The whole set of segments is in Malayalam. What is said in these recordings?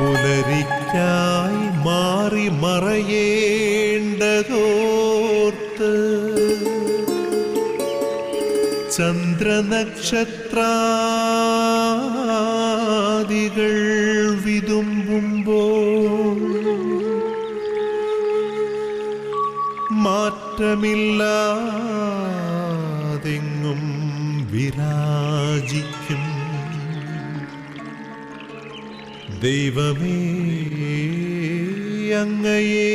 പുലരിക്കായി മാറി മറയേണ്ടതോർത്ത് ചന്ദ്രനക്ഷത്രാദികൾ വിതുമ്പുമ്പോൾ മാറ്റമില്ലാതെങ്ങും വിരാജിക്കും ദൈവമേ, അങ്ങയെ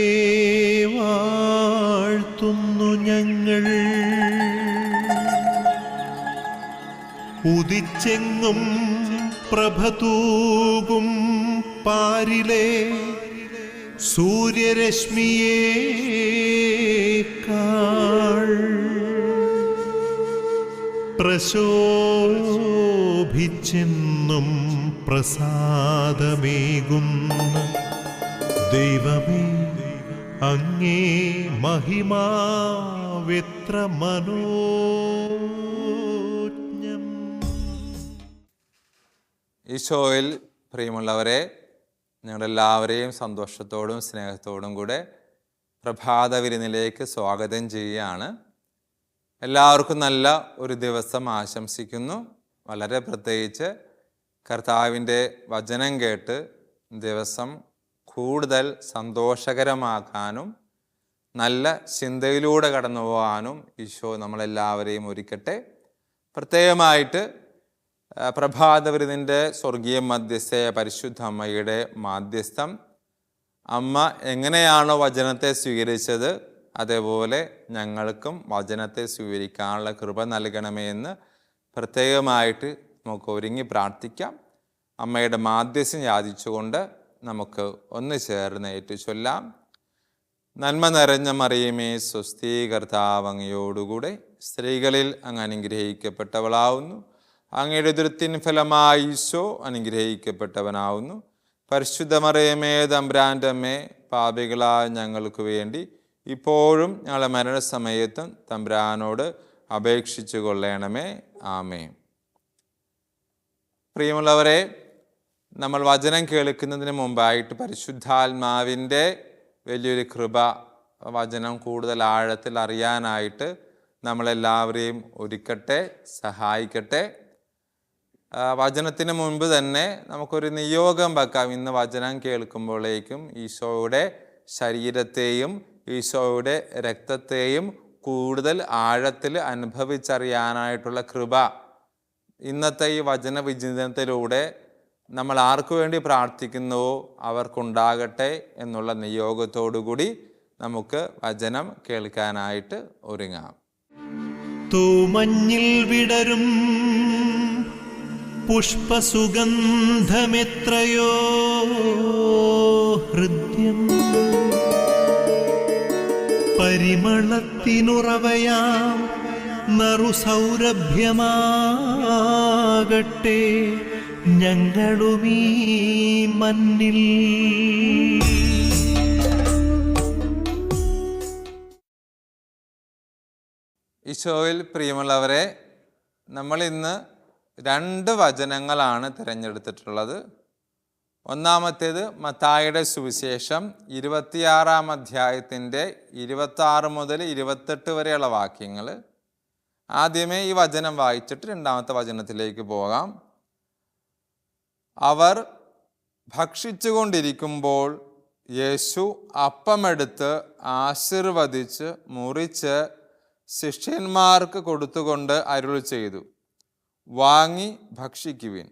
വാഴ്ത്തുന്നു ഞങ്ങൾ. ഉദിച്ചെങ്ങും പ്രഭതൂകും പാരിലെ സൂര്യരശ്മിയേക്കാൾ പ്രശോഭിച്ചെന്നും പ്രസാദമേകുന്ന ദൈവമേ, അങ്ങേ മഹിമാവെത്ര മനോജ്ഞം. ഈശോയിൽ പ്രിയമുള്ളവരെ, ഞങ്ങളെല്ലാവരെയും സന്തോഷത്തോടും സ്നേഹത്തോടും കൂടെ പ്രഭാത വിരുന്നിലേക്ക് സ്വാഗതം ചെയ്യുകയാണ്. എല്ലാവർക്കും നല്ല ഒരു ദിവസം ആശംസിക്കുന്നു. വളരെ പ്രത്യേകിച്ച് കർത്താവിൻ്റെ വചനം കേട്ട് ദിവസം കൂടുതൽ സന്തോഷകരമാക്കാനും നല്ല ചിന്തയിലൂടെ കടന്നു പോകാനും ഈശോ നമ്മളെല്ലാവരെയും ഒരുക്കട്ടെ. പ്രത്യേകമായിട്ട് പ്രഭാതവിരുന്നിൻ്റെ സ്വർഗീയ മധ്യസ്ഥയായ പരിശുദ്ധ അമ്മയുടെ മാധ്യസ്ഥം, അമ്മ എങ്ങനെയാണോ വചനത്തെ സ്വീകരിച്ചത് അതേപോലെ ഞങ്ങൾക്കും വചനത്തെ സ്വീകരിക്കാനുള്ള കൃപ നൽകണമേ എന്ന് പ്രത്യേകമായിട്ട് നമുക്ക് ഒരുങ്ങി പ്രാർത്ഥിക്കാം. അമ്മയുടെ മാധ്യസ്ഥം യാചിച്ചുകൊണ്ട് നമുക്ക് ഒന്ന് ചേർന്ന് ഏറ്റുചൊല്ലാം. നന്മ നിറഞ്ഞ മറിയമേ സ്വസ്തി, കർത്താവ് അങ്ങയോടുകൂടെ സ്ത്രീകളിൽ അങ്ങ് അനുഗ്രഹിക്കപ്പെട്ടവളാവുന്നു. അങ്ങയുടെ ഉദരത്തിൻ ഫലമായി ഈശോ അനുഗ്രഹിക്കപ്പെട്ടവനാവുന്നു. പരിശുദ്ധ മറിയമേ തമ്പുരാൻ്റെ അമ്മേ, പാപികളായ ഞങ്ങൾക്ക് വേണ്ടി ഇപ്പോഴും ഞങ്ങളുടെ മരണസമയത്തും തമ്പുരാനോട് അപേക്ഷിച്ചു കൊള്ളണമേ. ആമേൻ. പ്രിയമുള്ളവരെ, നമ്മൾ വചനം കേൾക്കുന്നതിന് മുമ്പായിട്ട് പരിശുദ്ധാത്മാവിൻ്റെ വലിയൊരു കൃപ, വചനം കൂടുതൽ ആഴത്തിൽ അറിയാനായിട്ട് നമ്മളെല്ലാവരെയും ഒരുക്കട്ടെ, സഹായിക്കട്ടെ. വചനത്തിന് മുൻപ് തന്നെ നമുക്കൊരു നിയോഗം വെക്കാം. ഇന്ന് വചനം കേൾക്കുമ്പോഴേക്കും ഈശോയുടെ ശരീരത്തെയും ഈശോയുടെ രക്തത്തെയും കൂടുതൽ ആഴത്തിൽ അനുഭവിച്ചറിയാനായിട്ടുള്ള കൃപ ഇന്നത്തെ ഈ വചന വിചിന്തനത്തിലൂടെ നമ്മൾ ആർക്കു വേണ്ടി പ്രാർത്ഥിക്കുന്നുവോ അവർക്കുണ്ടാകട്ടെ എന്നുള്ള നിയോഗത്തോടുകൂടി നമുക്ക് വചനം കേൾക്കാനായിട്ട് ഒരുങ്ങാം. തൂമഞ്ഞിൽ വിടരും പുഷ്പസുഗന്ധമെത്രയോ ഹൃദ്യം, പരിമളത്തിനുറവയാം നറുസൗരഭ്യമാകട്ടെ ഞങ്ങളുമീ മണ്ണിൽ. ഈശോയിൽ പ്രിയമുള്ളവരെ, നമ്മൾ ഇന്ന് 2 വചനങ്ങളാണ് തിരഞ്ഞെടുത്തിട്ടുള്ളത്. ഒന്നാമത്തേത് മത്തായിയുടെ സുവിശേഷം 26-ാം അധ്യായത്തിൻ്റെ 26 മുതൽ 28 വരെയുള്ള വാക്യങ്ങൾ. ആദ്യമേ ഈ വചനം വായിച്ചിട്ട് രണ്ടാമത്തെ വചനത്തിലേക്ക് പോകാം. അവർ ഭക്ഷിച്ചുകൊണ്ടിരിക്കുമ്പോൾ യേശു അപ്പമെടുത്ത് ആശീർവദിച്ച് മുറിച്ച് ശിഷ്യന്മാർക്ക് കൊടുത്തുകൊണ്ട് അരുളി ചെയ്തു, വാങ്ങി ഭക്ഷിക്കുവിൻ,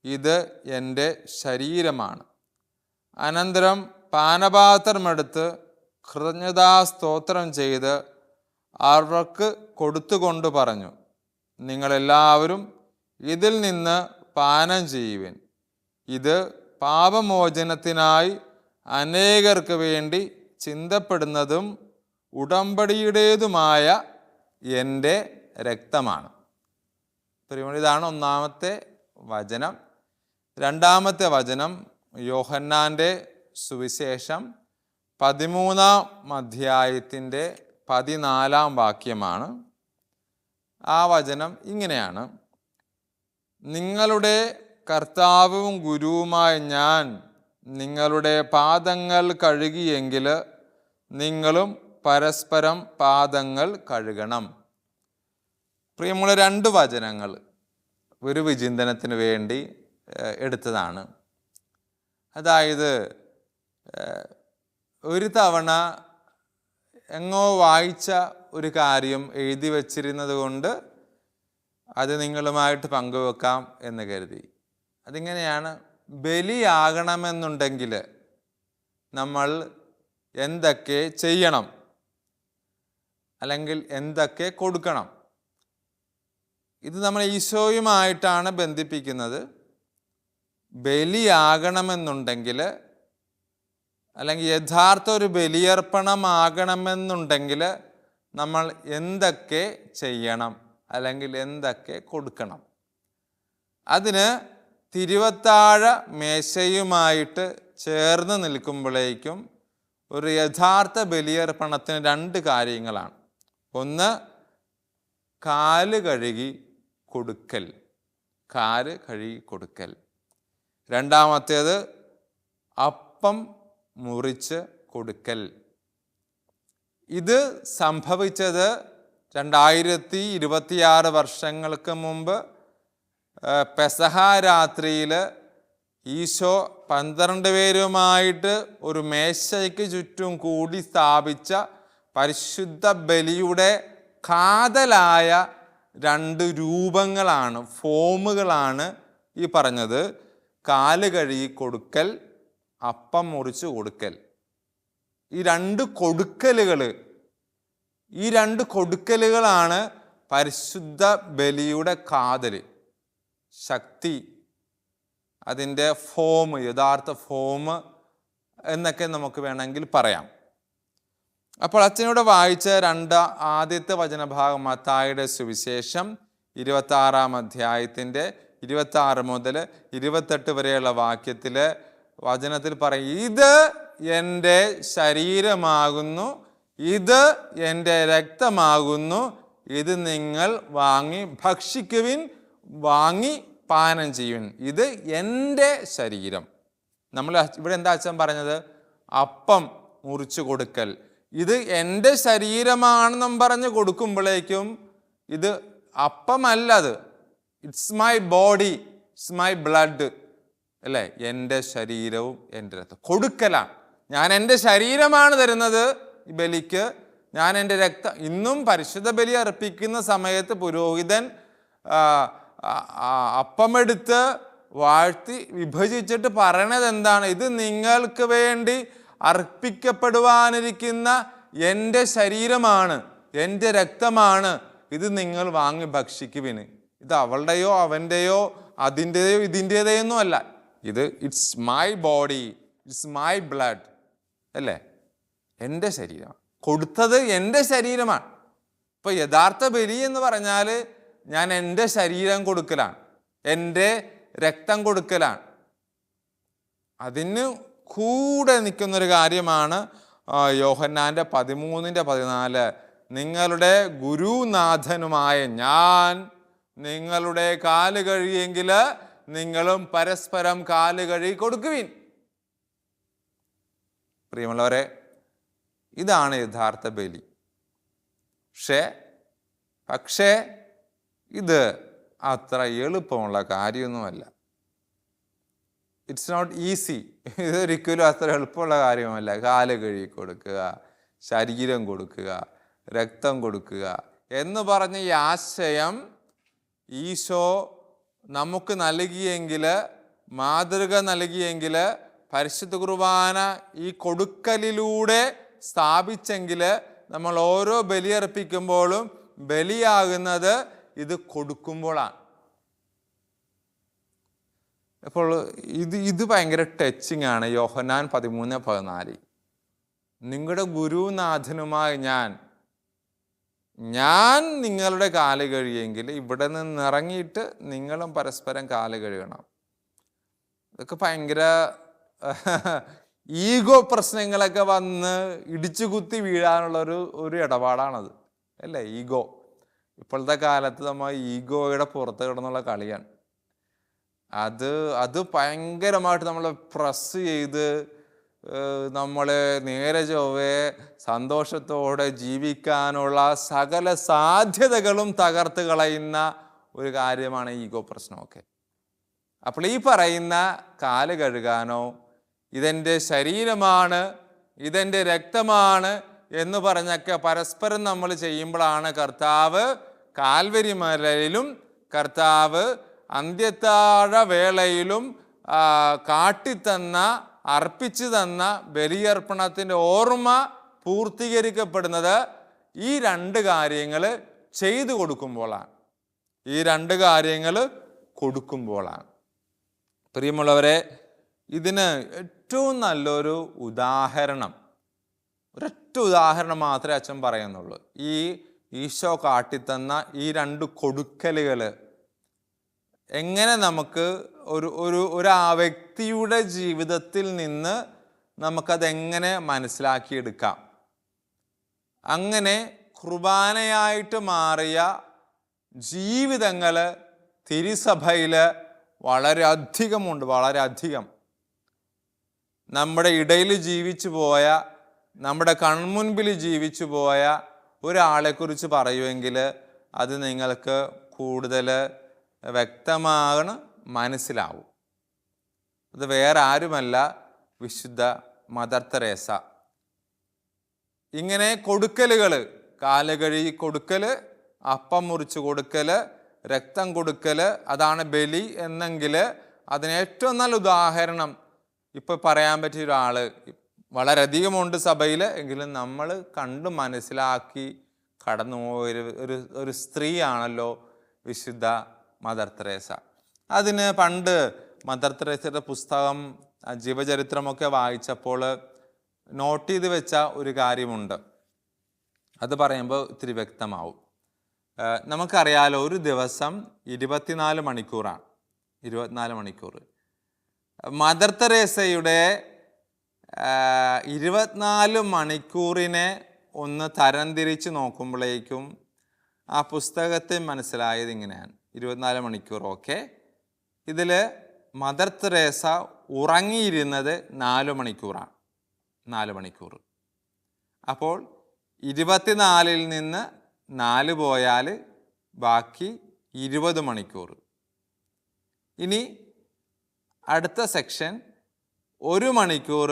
ഇത് എൻ്റെ ശരീരമാണ്. അനന്തരം പാനപാത്രമെടുത്ത് കൃതജ്ഞതാ സ്തോത്രം ചെയ്ത് അവർക്ക് കൊടുത്തുകൊണ്ട് പറഞ്ഞു, നിങ്ങളെല്ലാവരും ഇതിൽ നിന്ന് പാനം ചെയ്യുവിൻ. ഇത് പാപമോചനത്തിനായി അനേകർക്ക് വേണ്ടി ചിന്തപ്പെടുന്നതും ഉടമ്പടിയുടേതുമായ എൻ്റെ രക്തമാണ്. ഇതാണ് ഒന്നാമത്തെ വചനം. രണ്ടാമത്തെ വചനം യോഹന്നാൻ്റെ സുവിശേഷം 13-ാം അധ്യായത്തിൻ്റെ 14-ാം വാക്യമാണ്. ആ വചനം ഇങ്ങനെയാണ്: നിങ്ങളുടെ കർത്താവും ഗുരുവുമായ ഞാൻ നിങ്ങളുടെ പാദങ്ങൾ കഴുകിയെങ്കിൽ നിങ്ങളും പരസ്പരം പാദങ്ങൾ കഴുകണം. പ്രിയമുള്ള, 2 വചനങ്ങൾ ഒരു വിചിന്തനത്തിന് വേണ്ടി എടുത്തതാണ്. അതായത് ഒരു തവണ എങ്ങോ വായിച്ച ഒരു കാര്യം എഴുതി വച്ചിരുന്നത് കൊണ്ട് അത് നിങ്ങളുമായിട്ട് പങ്കുവെക്കാം എന്ന് കരുതി. അതിങ്ങനെയാണ്: ബലിയാകണമെന്നുണ്ടെങ്കിൽ നമ്മൾ എന്തൊക്കെ ചെയ്യണം, അല്ലെങ്കിൽ എന്തൊക്കെ കൊടുക്കണം? ഇത് നമ്മൾ ഈശോയുമായിട്ടാണ് ബന്ധിപ്പിക്കുന്നത്. ബലിയാകണമെന്നുണ്ടെങ്കിൽ, അല്ലെങ്കിൽ യഥാർത്ഥ ഒരു ബലിയർപ്പണമാകണമെന്നുണ്ടെങ്കിൽ നമ്മൾ എന്തൊക്കെ ചെയ്യണം, അല്ലെങ്കിൽ എന്തൊക്കെ കൊടുക്കണം? അതിന് തിരുവത്താഴ മേശയുമായിട്ട് ചേർന്ന് നിൽക്കുമ്പോഴേക്കും ഒരു യഥാർത്ഥ ബലിയർപ്പണത്തിന് 2 കാര്യങ്ങളാണ്. ഒന്ന്, കാല് കഴുകി കൊടുക്കൽ, കാല് കഴുകി കൊടുക്കൽ. രണ്ടാമത്തേത് അപ്പം മുറിച്ച് കൊടുക്കൽ. ഇത് സംഭവിച്ചത് 2026 വർഷങ്ങൾക്ക് മുമ്പ് പെസഹ രാത്രിയിൽ ഈശോ 12 പേരുമായിട്ട് ഒരു മേശയ്ക്ക് ചുറ്റും കൂടി സ്ഥാപിച്ച പരിശുദ്ധ ബലിയുടെ കാതലായ 2 രൂപങ്ങളാണ്, ഫോമുകളാണ് ഈ പറഞ്ഞത്: കാല് കഴുകി കൊടുക്കൽ, അപ്പം മുറിച്ച് കൊടുക്കൽ. ഈ 2 കൊടുക്കലുകളാണ് പരിശുദ്ധ ബലിയുടെ കാതൽ, ശക്തി, അതിൻ്റെ ഫോം, യഥാർത്ഥ ഫോം എന്നൊക്കെ നമുക്ക് വേണമെങ്കിൽ പറയാം. അപ്പോൾ അച്ഛനോട് വായിച്ച ആദ്യത്തെ വചനഭാഗം മത്തായിയുടെ സുവിശേഷം 26-ാം അധ്യായത്തിൻ്റെ 26 മുതൽ 28 വരെയുള്ള വചനത്തിൽ പറയും: ഇത് എൻ്റെ ശരീരമാകുന്നു, ഇത് എൻ്റെ രക്തമാകുന്നു, ഇത് നിങ്ങൾ വാങ്ങി ഭക്ഷിക്കുവിൻ, വാങ്ങി പാനം ചെയ്യുവിൻ, ഇത് എൻ്റെ ശരീരം. നമ്മൾ ഇവിടെ എന്താ അച്ഛൻ പറഞ്ഞത്? അപ്പം മുറിച്ചു കൊടുക്കൽ. ഇത് എൻ്റെ ശരീരമാണെന്നും പറഞ്ഞ് കൊടുക്കുമ്പോഴേക്കും ഇത് അപ്പമല്ല, അത് it's my body, it's my blood, അല്ലേ? എൻ്റെ ശരീരവും എൻ്റെ രക്തം കൊടുക്കലാണ്. ഞാൻ എൻ്റെ ശരീരമാണ് തരുന്നത് ഈ ബലിക്ക്, ഞാൻ എൻ്റെ രക്തം. ഇന്നും പരിശുദ്ധ ബലി അർപ്പിക്കുന്ന സമയത്ത് പുരോഹിതൻ അപ്പമെടുത്ത് വാഴ്ത്തി വിഭജിച്ചിട്ട് പറയണത് എന്താണ്? ഇത് നിങ്ങൾക്ക് വേണ്ടി അർപ്പിക്കപ്പെടുവാനിരിക്കുന്ന എൻ്റെ ശരീരമാണ്, എൻ്റെ രക്തമാണ്, ഇത് നിങ്ങൾ വാങ്ങി ഭക്ഷിക്കുവിന്. ഇത് അവളുടെയോ അവൻ്റെയോ അതിൻ്റെയോ ഇതിൻ്റെതയൊന്നും അല്ല, ഇത് it's my body, it's my blood, അല്ലേ? എൻ്റെ ശരീരമാണ്, കൊടുത്തത് എൻ്റെ ശരീരമാണ്. ഇപ്പോൾ യഥാർത്ഥ ബലി എന്ന് പറഞ്ഞാൽ ഞാൻ എൻ്റെ ശരീരം കൊടുക്കലാണ്, എൻ്റെ രക്തം കൊടുക്കലാണ്. അതിന് കൂടെ നിൽക്കുന്നൊരു കാര്യമാണ് യോഹന്നാൻ്റെ 13:14: നിങ്ങളുടെ ഗുരുനാഥനുമായ ഞാൻ നിങ്ങളുടെ കാല് കഴുകിയെങ്കിൽ നിങ്ങളും പരസ്പരം കാല് കഴുകി കൊടുക്കുവിൻ. പ്രിയമുള്ളവരെ, ഇതാണ് യഥാർത്ഥ ബലി. പക്ഷേ ഇത് അത്ര എളുപ്പമുള്ള കാര്യമൊന്നുമല്ല. It's not easy. ഇതൊരിക്കലും അത്ര എളുപ്പമുള്ള കാര്യമല്ല. കാല് കഴുകി കൊടുക്കുക, ശരീരം കൊടുക്കുക, രക്തം കൊടുക്കുക എന്ന് പറഞ്ഞ ഈ ആശയം ഈശോ നമുക്ക് നൽകിയെങ്കിൽ, മാതൃക നൽകിയെങ്കിൽ, പരിശുദ്ധ കുർബാന ഈ കൊടുക്കലിലൂടെ സ്ഥാപിച്ചെങ്കിൽ നമ്മൾ ഓരോ ബലിയർപ്പിക്കുമ്പോഴും ബലിയാകുന്നത് ഇത് കൊടുക്കുമ്പോഴാണ്. അപ്പോൾ ഇത് ഭയങ്കര ടച്ചിങ് ആണ്. യോഹന്നാൻ 13:14 നിങ്ങളുടെ ഗുരുനാഥനുമായി ഞാൻ നിങ്ങളുടെ കാല് കഴുകിയെങ്കിൽ ഇവിടെ നിന്ന് ഇറങ്ങിയിട്ട് നിങ്ങളും പരസ്പരം കാല് കഴുകണം. ഇതൊക്കെ ഭയങ്കര ഈഗോ പ്രശ്നങ്ങളൊക്കെ വന്ന് ഇടിച്ചു കുത്തി വീഴാനുള്ള ഒരു ഇടപാടാണത്, അല്ലേ? ഈഗോ. ഇപ്പോഴത്തെ കാലത്ത് നമ്മൾ ഈഗോയുടെ പുറത്ത് കിടന്നുള്ള കളിയാണ്. അത് ഭയങ്കരമായിട്ട് നമ്മളെ പ്രസ് ചെയ്ത് നമ്മളെ നേരെ ചൊവ്വേ സന്തോഷത്തോടെ ജീവിക്കാനുള്ള സകല സാധ്യതകളും തകർത്ത് കളയുന്ന ഒരു കാര്യമാണ് ഈഗോ പ്രശ്നമൊക്കെ. അപ്പോൾ ഈ പറയുന്ന കാല് കഴുകാനോ ഇതെൻ്റെ ശരീരമാണ്, ഇതെൻ്റെ രക്തമാണ് എന്ന് പറഞ്ഞൊക്കെ പരസ്പരം നമ്മൾ ചെയ്യുമ്പോഴാണ് കർത്താവ് കാൽവരി മലയിലും കർത്താവ് അന്ത്യത്താഴ വേളയിലും കാട്ടിത്തന്ന അർപ്പിച്ചു തന്ന ബലിയർപ്പണത്തിൻ്റെ ഓർമ്മ പൂർത്തീകരിക്കപ്പെടുന്നത് ഈ രണ്ട് കാര്യങ്ങൾ ചെയ്തു കൊടുക്കുമ്പോഴാണ്. ഈ രണ്ട് കാര്യങ്ങൾ കൊടുക്കുമ്പോഴാണ്. പ്രിയമുള്ളവരെ, ഇതിന് ഏറ്റവും നല്ലൊരു ഉദാഹരണം, ഒരൊറ്റ ഉദാഹരണം മാത്രമേ അച്ഛൻ പറയുന്നുള്ളൂ. ഈ ഈശോ കാട്ടിത്തന്ന ഈ രണ്ട് കൊടുക്കലുകൾ എങ്ങനെ നമുക്ക് ഒരു ആ വ്യക്തിയുടെ ജീവിതത്തിൽ നിന്ന് നമുക്കതെങ്ങനെ മനസ്സിലാക്കിയെടുക്കാം. അങ്ങനെ കുർബാനയായിട്ട് മാറിയ ജീവിതങ്ങൾ തിരുസഭയിൽ വളരെയധികമുണ്ട്. വളരെയധികം നമ്മുടെ ഇടയിൽ ജീവിച്ചു പോയ, നമ്മുടെ കൺമുൻപിൽ ജീവിച്ചു പോയ ഒരാളെക്കുറിച്ച് പറയുമെങ്കിൽ അത് നിങ്ങൾക്ക് കൂടുതൽ വ്യക്തമാകണം, മനസ്സിലാവും. അത് വേറെ ആരുമല്ല, വിശുദ്ധ മദർ തെരേസ. ഇങ്ങനെ കൊടുക്കലുകൾ, കാല് കഴുകി കൊടുക്കൽ, അപ്പം മുറിച്ച് കൊടുക്കൽ, രക്തം കൊടുക്കൽ, അതാണ് ബലി എന്നെങ്കിൽ അതിന് ഏറ്റവും നല്ല ഉദാഹരണം ഇപ്പോൾ പറയാൻ പറ്റിയ ഒരാൾ വളരെയധികമുണ്ട് സഭയിൽ. എങ്കിലും നമ്മൾ കണ്ടു മനസ്സിലാക്കി കടന്നു പോയ ഒരു സ്ത്രീയാണല്ലോ വിശുദ്ധ മദർ തെരേസ. അതിന് പണ്ട് മദർ തെരേസയുടെ പുസ്തകം ജീവചരിത്രമൊക്കെ വായിച്ചപ്പോൾ നോട്ട് ചെയ്ത് വെച്ച ഒരു കാര്യമുണ്ട്. അത് പറയുമ്പോൾ ഇത്തിരി വ്യക്തമാവും. നമുക്കറിയാലോ, ഒരു ദിവസം 24 മണിക്കൂറാണ്. 24 മണിക്കൂർ. മദർ തെരേസയുടെ 24 മണിക്കൂറിനെ ഒന്ന് തരംതിരിച്ച് നോക്കുമ്പോഴേക്കും ആ പുസ്തകത്തിൽ മനസ്സിലായത് ഇങ്ങനെയാണ്. 24 മണിക്കൂർ ഓക്കെ, ഇതിൽ മദർ തെരേസ ഉറങ്ങിയിരുന്നത് 4 മണിക്കൂറാണ്. 4 മണിക്കൂർ. അപ്പോൾ 24-ൽ നിന്ന് 4 പോയാൽ ബാക്കി 20 മണിക്കൂർ. ഇനി അടുത്ത സെക്ഷൻ 1 മണിക്കൂർ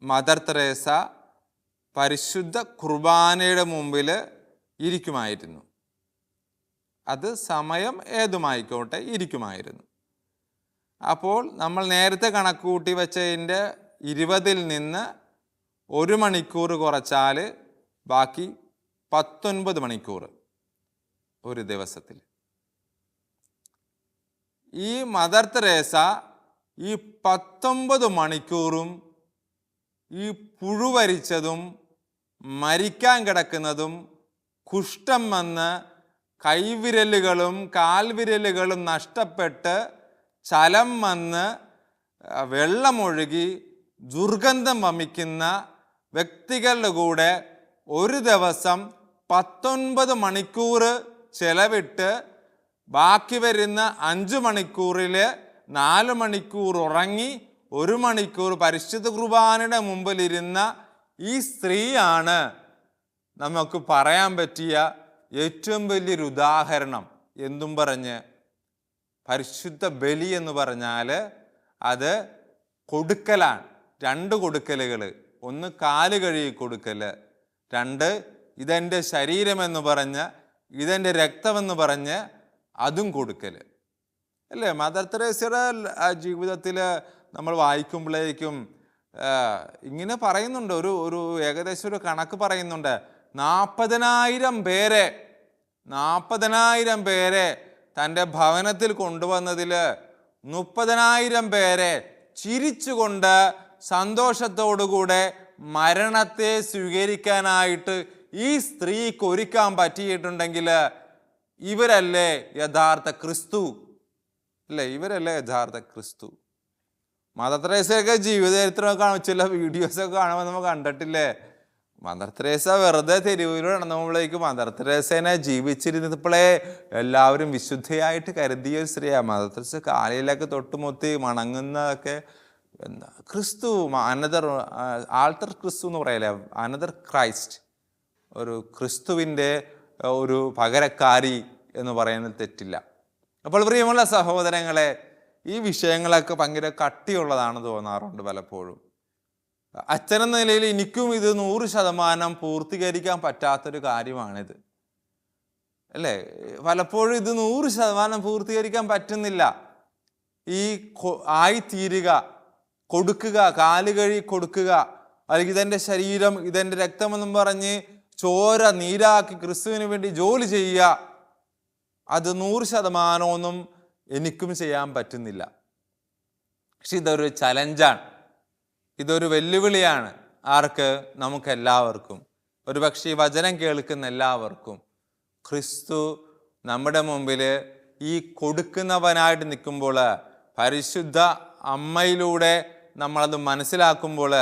മദർ തെരേസ പരിശുദ്ധ കുർബാനയുടെ മുമ്പിൽ ഇരിക്കുമായിരുന്നു. അത് സമയം ഏതുമായിക്കോട്ടെ ഇരിക്കുമായിരുന്നു. അപ്പോൾ നമ്മൾ നേരത്തെ കണക്ക് കൂട്ടി വെച്ചതിൻ്റെ 20-ൽ നിന്ന് 1 മണിക്കൂർ കുറച്ചാൽ ബാക്കി 19 മണിക്കൂർ ഒരു ദിവസത്തിൽ. ഈ മദർ തെരേസ ഈ 19 മണിക്കൂറും ഈ പുഴുവരിച്ചതും മരിക്കാൻ കിടക്കുന്നതും കുഷ്ഠം വന്ന് കൈവിരലുകളും കാൽവിരലുകളും നഷ്ടപ്പെട്ട് ചലം വന്ന് വെള്ളമൊഴുകി ദുർഗന്ധം വമിക്കുന്ന വ്യക്തികളുടെ കൂടെ ഒരു ദിവസം 19 മണിക്കൂർ ചെലവിട്ട് ബാക്കി വരുന്ന 5 മണിക്കൂറിൽ 4 മണിക്കൂർ ഉറങ്ങി 1 മണിക്കൂർ പരിശുദ്ധ കുർബാനയുടെ മുമ്പിലിരുന്ന ഈ സ്ത്രീയാണ് നമുക്ക് പറയാൻ പറ്റിയ ഏറ്റവും വലിയൊരു ഉദാഹരണം. എന്തും പറഞ്ഞ് പരിശുദ്ധ ബലി എന്ന് പറഞ്ഞാൽ അത് കൊടുക്കലാണ്. 2 കൊടുക്കലുകൾ. 1 കാല് കഴുകി കൊടുക്കൽ, 2 ഇതെൻ്റെ ശരീരമെന്ന് പറഞ്ഞ്, ഇതെൻ്റെ രക്തമെന്ന് പറഞ്ഞ് അതും കൊടുക്കൽ, അല്ലേ? മദർ തെരേസയുടെ ജീവിതത്തിൽ നമ്മൾ വായിക്കുമ്പോഴേക്കും ഇങ്ങനെ പറയുന്നുണ്ട്, ഒരു ഏകദേശം ഒരു കണക്ക് പറയുന്നുണ്ട്. 40,000 പേരെ തൻ്റെ ഭവനത്തിൽ കൊണ്ടുവന്നതിൽ 30,000 പേരെ ചിരിച്ചുകൊണ്ട് സന്തോഷത്തോടുകൂടെ മരണത്തെ സ്വീകരിക്കാനായിട്ട് ഈ സ്ത്രീക്ക് ഒരുക്കാൻ പറ്റിയിട്ടുണ്ടെങ്കിൽ ഇവരല്ലേ യഥാർത്ഥ ക്രിസ്തു? അല്ലേ, ഇവരല്ലേ യഥാർത്ഥ ക്രിസ്തു? മദർ തെരേസയൊക്കെ ജീവചരിത്രമൊക്കെ കാണും, ചില വീഡിയോസൊക്കെ കാണുമ്പോൾ നമ്മൾ കണ്ടിട്ടില്ലേ? മദർ തെരേസ വെറുതെ തെരുവിൽ നടന്നപ്പോഴേക്കും മദർ തെരേസേനെ ജീവിച്ചിരുന്നപ്പോഴേ എല്ലാവരും വിശുദ്ധയായിട്ട് കരുതിയ ഒരു സ്ത്രീയാണ്. മദർ തെരേസ കാലിലൊക്കെ തൊട്ടുമുത്തി മണങ്ങുന്നതൊക്കെ എന്താ ക്രിസ്തു, അനദർ ആൾട്ടർ ക്രിസ്തു എന്ന് പറയല്ലേ, അനദർ ക്രൈസ്റ്റ്, ഒരു ക്രിസ്തുവിൻ്റെ ഒരു പകരക്കാരി എന്ന് പറയുന്നത് തെറ്റില്ല. അപ്പോൾ പ്രിയമുള്ള സഹോദരങ്ങളെ, ഈ വിഷയങ്ങളൊക്കെ ഭയങ്കര കട്ടിയുള്ളതാണ് തോന്നാറുണ്ട് പലപ്പോഴും. അച്ഛനെന്ന നിലയിൽ എനിക്കും ഇത് 100% പൂർത്തീകരിക്കാൻ പറ്റാത്തൊരു കാര്യമാണിത്, അല്ലേ? പലപ്പോഴും ഇത് 100% പൂർത്തീകരിക്കാൻ പറ്റുന്നില്ല. ഈ ആയിത്തീരുക, കൊടുക്കുക, കാലുകഴി കൊടുക്കുക, അല്ലെങ്കിൽ ഇതെൻ്റെ ശരീരം, ഇതെൻ്റെ രക്തമെന്നും പറഞ്ഞ് ചോര നീരാക്കി ക്രിസ്തുവിന് വേണ്ടി ജോലി ചെയ്യുക, അത് 100% ഒന്നും എനിക്കും ചെയ്യാൻ പറ്റുന്നില്ല. പക്ഷെ ഇതൊരു ചലഞ്ചാണ്, ഇതൊരു വെല്ലുവിളിയാണ്. ആർക്ക്? നമുക്കെല്ലാവർക്കും. ഒരുപക്ഷെ ഈ വചനം കേൾക്കുന്ന എല്ലാവർക്കും. ക്രിസ്തു നമ്മുടെ മുമ്പിൽ ഈ കൊടുക്കുന്നവനായിട്ട് നിൽക്കുമ്പോൾ, പരിശുദ്ധ അമ്മയിലൂടെ നമ്മളത് മനസ്സിലാക്കുമ്പോൾ,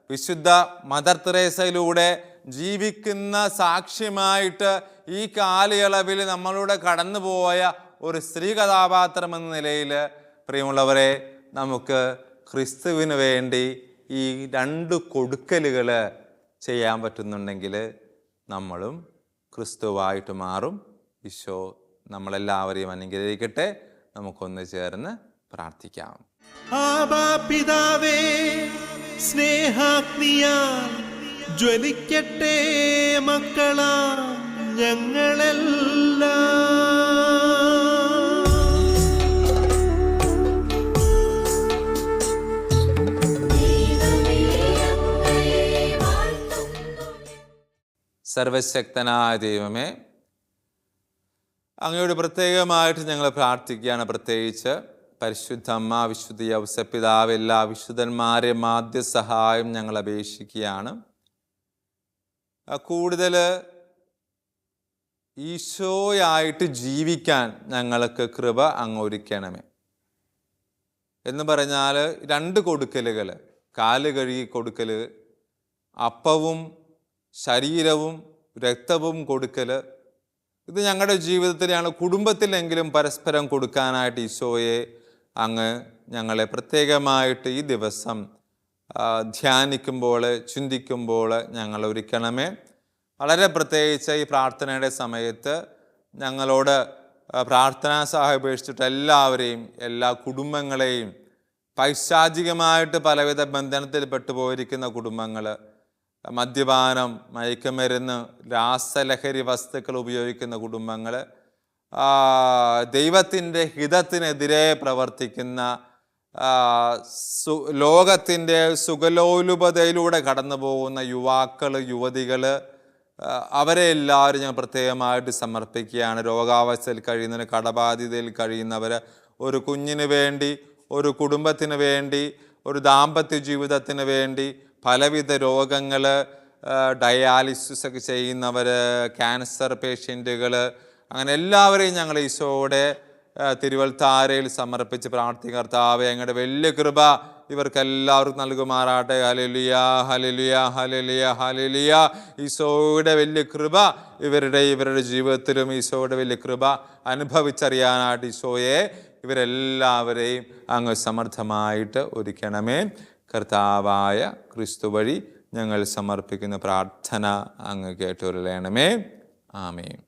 വിശുദ്ധ മദർ തെരേസയിലൂടെ ജീവിക്കുന്ന സാക്ഷ്യമായിട്ട് ഈ കാലയളവിൽ നമ്മളുടെ കടന്നുപോയ ഒരു സ്ത്രീ കഥാപാത്രം എന്ന നിലയിൽ, പ്രിയമുള്ളവരെ, നമുക്ക് ക്രിസ്തുവിന് വേണ്ടി ഈ 2 കൊടുക്കലുകൾ ചെയ്യാൻ പറ്റുന്നുണ്ടെങ്കിൽ നമ്മളും ക്രിസ്തുവായിട്ട് മാറും. ഈശോ നമ്മളെല്ലാവരെയും അനുഗ്രഹിക്കട്ടെ. നമുക്കൊന്ന് ചേർന്ന് പ്രാർത്ഥിക്കാം. ആബാ പിതാവേ, സ്നേഹാഗ്നിയാൽ ജ്വലിക്കട്ടെ മക്കളാ ഞങ്ങളെല്ലാം. സർവശക്തനായ ദൈവമേ, അങ്ങയോട് പ്രത്യേകമായിട്ട് ഞങ്ങൾ പ്രാർത്ഥിക്കുകയാണ്. പ്രത്യേകിച്ച് പരിശുദ്ധ അമ്മ, വിശുദ്ധ യൗസപിതാവ്, എല്ലാ വിശുദ്ധന്മാരെയും ആദ്യ സഹായം ഞങ്ങൾ അപേക്ഷിക്കുകയാണ്. കൂടുതൽ ഈശോയായിട്ട് ജീവിക്കാൻ ഞങ്ങൾക്ക് കൃപ അങ്ങ് ഒരുക്കണമേ. എന്ന് പറഞ്ഞാൽ 2 കൊടുക്കലുകൾ, കാല് കഴുകി കൊടുക്കൽ, അപ്പവും ശരീരവും രക്തവും കൊടുക്കൽ, ഇത് ഞങ്ങളുടെ ജീവിതത്തിൽ, ഞങ്ങളുടെ കുടുംബത്തിലെങ്കിലും പരസ്പരം കൊടുക്കാനായിട്ട് ഈശോയെ അങ്ങ് ഞങ്ങളെ പ്രത്യേകമായിട്ട് ഈ ദിവസം ധ്യാനിക്കുമ്പോൾ, ചിന്തിക്കുമ്പോൾ ഞങ്ങൾ ഒരുക്കണമേ. വളരെ പ്രത്യേകിച്ച് ഈ പ്രാർത്ഥനയുടെ സമയത്ത് ഞങ്ങളോട് പ്രാർത്ഥനാ സഹായം ഉപേക്ഷിച്ചിട്ട് എല്ലാവരെയും, എല്ലാ കുടുംബങ്ങളെയും, പൈശാചികമായിട്ട് പലവിധ ബന്ധനത്തിൽ പെട്ടുപോയിരിക്കുന്ന കുടുംബങ്ങൾ, മദ്യപാനം, മയക്കുമരുന്ന്, രാസലഹരി വസ്തുക്കൾ ഉപയോഗിക്കുന്ന കുടുംബങ്ങൾ, ദൈവത്തിൻ്റെ ഹിതത്തിനെതിരെ പ്രവർത്തിക്കുന്ന, ലോകത്തിൻ്റെ സുഖലോലുപതയിലൂടെ കടന്നു പോകുന്ന യുവാക്കൾ, യുവതികൾ, അവരെ എല്ലാവരും ഞാൻ പ്രത്യേകമായിട്ട് സമർപ്പിക്കുകയാണ്. രോഗാവസ്ഥയിൽ കഴിയുന്നവർ, കടബാധിതയിൽ കഴിയുന്നവർ, ഒരു കുഞ്ഞിന് വേണ്ടി, ഒരു കുടുംബത്തിന് വേണ്ടി, ഒരു ദാമ്പത്യ ജീവിതത്തിന് വേണ്ടി, പലവിധ രോഗങ്ങൾ, ഡയാലിസിസ് ഒക്കെ ചെയ്യുന്നവർ, ക്യാൻസർ പേഷ്യൻറ്റുകൾ, അങ്ങനെ എല്ലാവരെയും ഞങ്ങൾ ഈശോയുടെ തിരുവൽത്താരയിൽ സമർപ്പിച്ച് പ്രാർത്ഥിക്കുക. കർത്താവേ, ഞങ്ങളുടെ വലിയ കൃപ ഇവർക്കെല്ലാവർക്കും നൽകുമാറാട്ടെ. ഹല്ലേലൂയ, ഹല്ലേലൂയ, ഹല്ലേലൂയ, ഹല്ലേലൂയ. ഈശോയുടെ വലിയ കൃപ ഇവരുടെ ജീവിതത്തിലും ഈശോയുടെ വലിയ കൃപ അനുഭവിച്ചറിയാനായിട്ട് ഈശോയെ ഇവരെല്ലാവരെയും അങ്ങ് സമർത്ഥമായിട്ട് ഒരുക്കണമേ. കർത്താവായ ക്രിസ്തു വഴി ഞങ്ങൾ സമർപ്പിക്കുന്ന പ്രാർത്ഥന അങ്ങ് കേട്ടുകൊള്ളണമേ. ആമേൻ.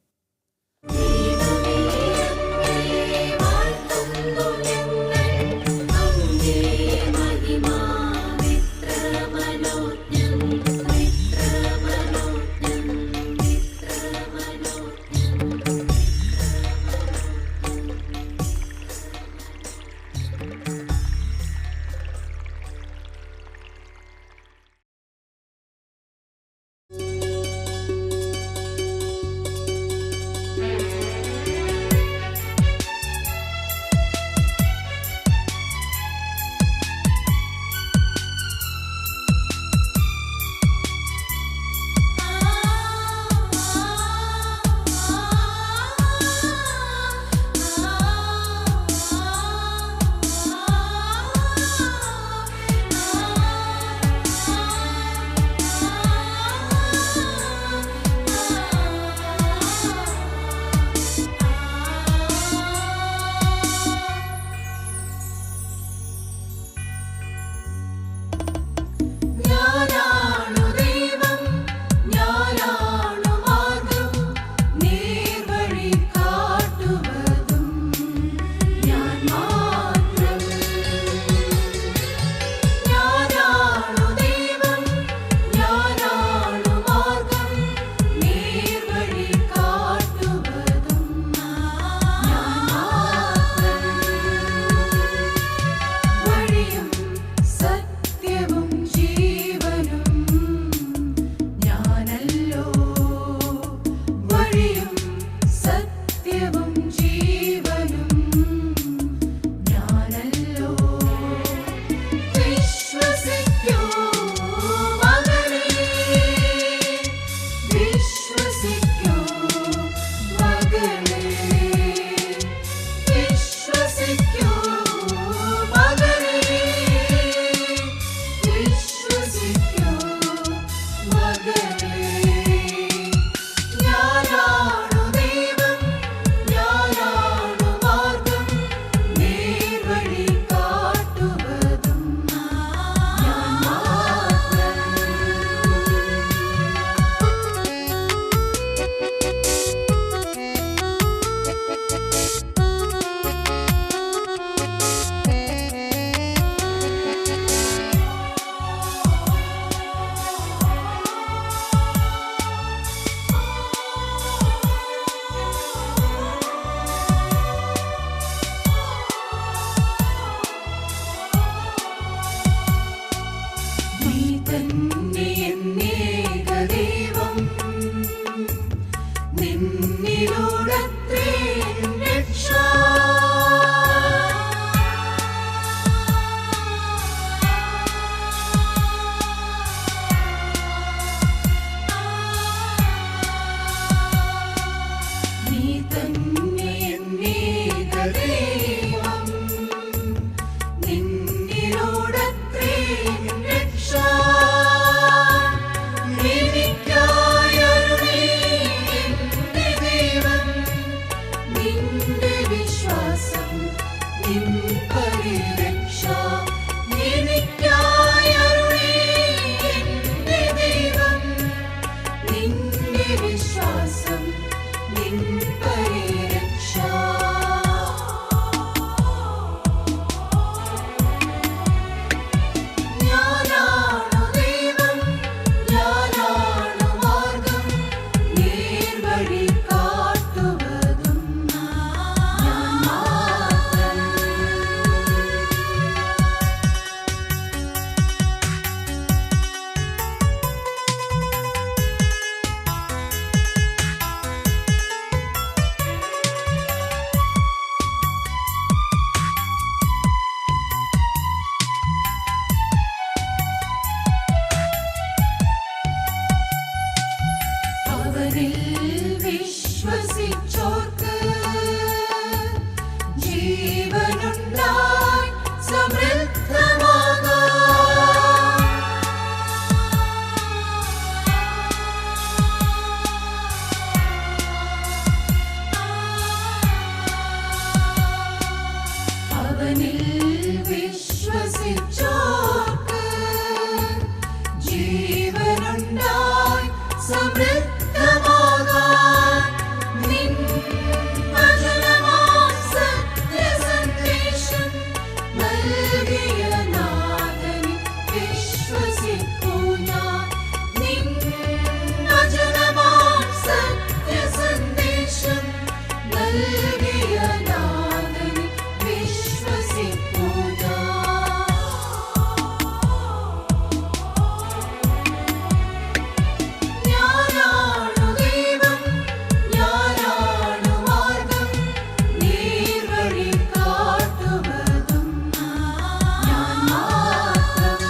വിശ്വാസം നിൻ പരിരക്ഷ. ഞാനാണു ദൈവം, ഞാനാണു മാർഗം, നേർവഴി കാട്ടുവതും ഞാൻ മാത്രം. അവനിൽ വിശ്വസിച്ചോർക്ക് ജീവനുണ്ടായി സമൃദ്ധമാകാം. അവനിൽ വിശ്വസിച്ചോർക്ക് ജീവനുണ്ടായി സമൃദ്ധമാകാം. നിൻ വചനമാം സത്യസന്ദേശം നൽകിയ നാഥനിൽ വിശ്വസിപ്പൂ ഞാൻ. നിൻ വചനമാം സത്യസന്ദേശം നൽകിയ നാഥനിൽ വിശ്വസിപ്പൂ ഞാൻ. ഞാനാണു ദൈവം, ഞാനാണു മാർഗം, നേർവഴി കാട്ടുവതും ഞാൻ മാത്രം.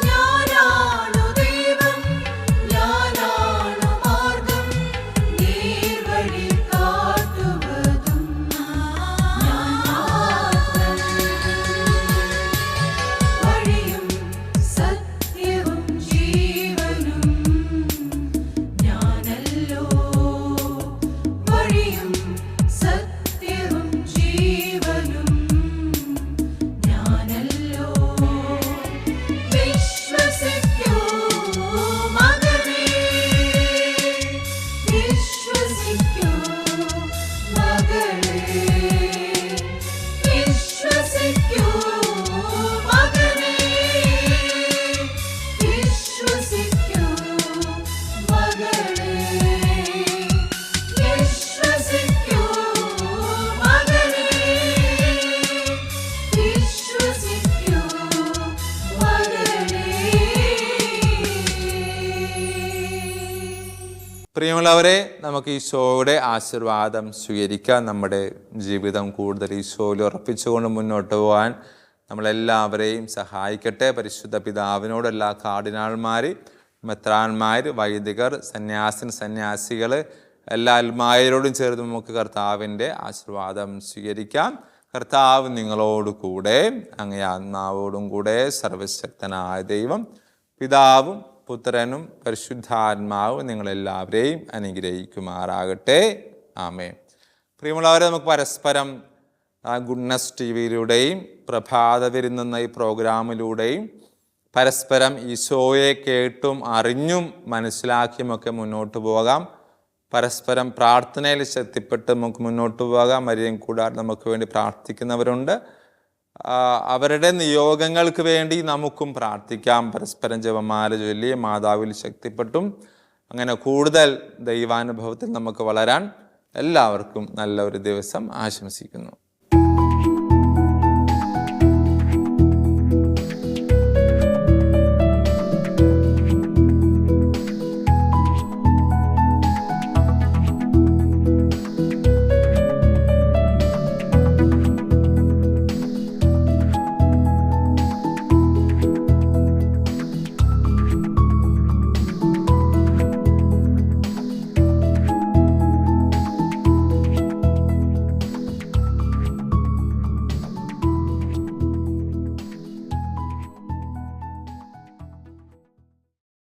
ഞാനാണു ദൈവം, ഞാനാണു മാർഗം, നേർവഴി കാട്ടുവതും ഞാൻ മാത്രം. വഴിയും സത്യവും ജീവനും ഞാനല്ലോ. വഴിയും സത്യവും ജീവനും ഞാനല്ലോ. വിശ്വസിക്കൂ മകനേ, വിശ്വസിക്കൂ മകളേ, വിശ്വസിക്കൂ മകനേ, വിശ്വസിക്കൂ മകളേ, വിശ്വസിക്കൂ മകനേ, വിശ്വസിക്കൂ മകളേ. പ്രിയമുള്ളവരെ, നമുക്ക് ഈശോയുടെ ആശീർവാദം സ്വീകരിക്കാൻ നമ്മുടെ ജീവിതം കൂടുതൽ ഈശോയിൽ ഉറപ്പിച്ചുകൊണ്ട് മുന്നോട്ട് പോകാൻ നമ്മളെല്ലാവരെയും സഹായിക്കട്ടെ. പരിശുദ്ധ പിതാവിനോട് എല്ലാ കാർഡിനാൾമാർ, മെത്രാന്മാർ, വൈദികർ, സന്യാസികൾ എല്ലാ അൽമായരോടും ചേർന്ന് നമുക്ക് കർത്താവിൻ്റെ ആശീർവാദം സ്വീകരിക്കാം. കർത്താവ് നിങ്ങളോട് കൂടെ, അങ്ങേ ആത്മാവോടും കൂടെ. സർവശക്തനായ ദൈവം പിതാവും പുത്രനും പരിശുദ്ധാത്മാവും നിങ്ങളെല്ലാവരെയും അനുഗ്രഹിക്കുമാറാകട്ടെ. ആമേൻ. പ്രിയമുള്ളവരെ, നമുക്ക് പരസ്പരം ഗുഡ്നസ് TV-യിലൂടെയും പ്രഭാത വിരുന്നെന്ന ഈ പ്രോഗ്രാമിലൂടെയും പരസ്പരം ഈശോയെ കേട്ടും അറിഞ്ഞും മനസ്സിലാക്കിയുമൊക്കെ മുന്നോട്ട് പോകാം. പരസ്പരം പ്രാർത്ഥനയിൽ ശക്തിപ്പെട്ട് നമുക്ക് മുന്നോട്ട് പോകാം. മരിയം കൂടാതെ നമുക്ക് വേണ്ടി പ്രാർത്ഥിക്കുന്നവരുണ്ട്. അവരുടെ നിയോഗങ്ങൾക്ക് വേണ്ടി നമുക്കും പ്രാർത്ഥിക്കാം. പരസ്പരം ജപമാല ചൊല്ലി മാതാവിൽ ശക്തിപ്പെട്ടും അങ്ങനെ കൂടുതൽ ദൈവാനുഭവത്തിൽ നമുക്ക് വളരാൻ എല്ലാവർക്കും നല്ല ഒരു ദിവസം ആശംസിക്കുന്നു.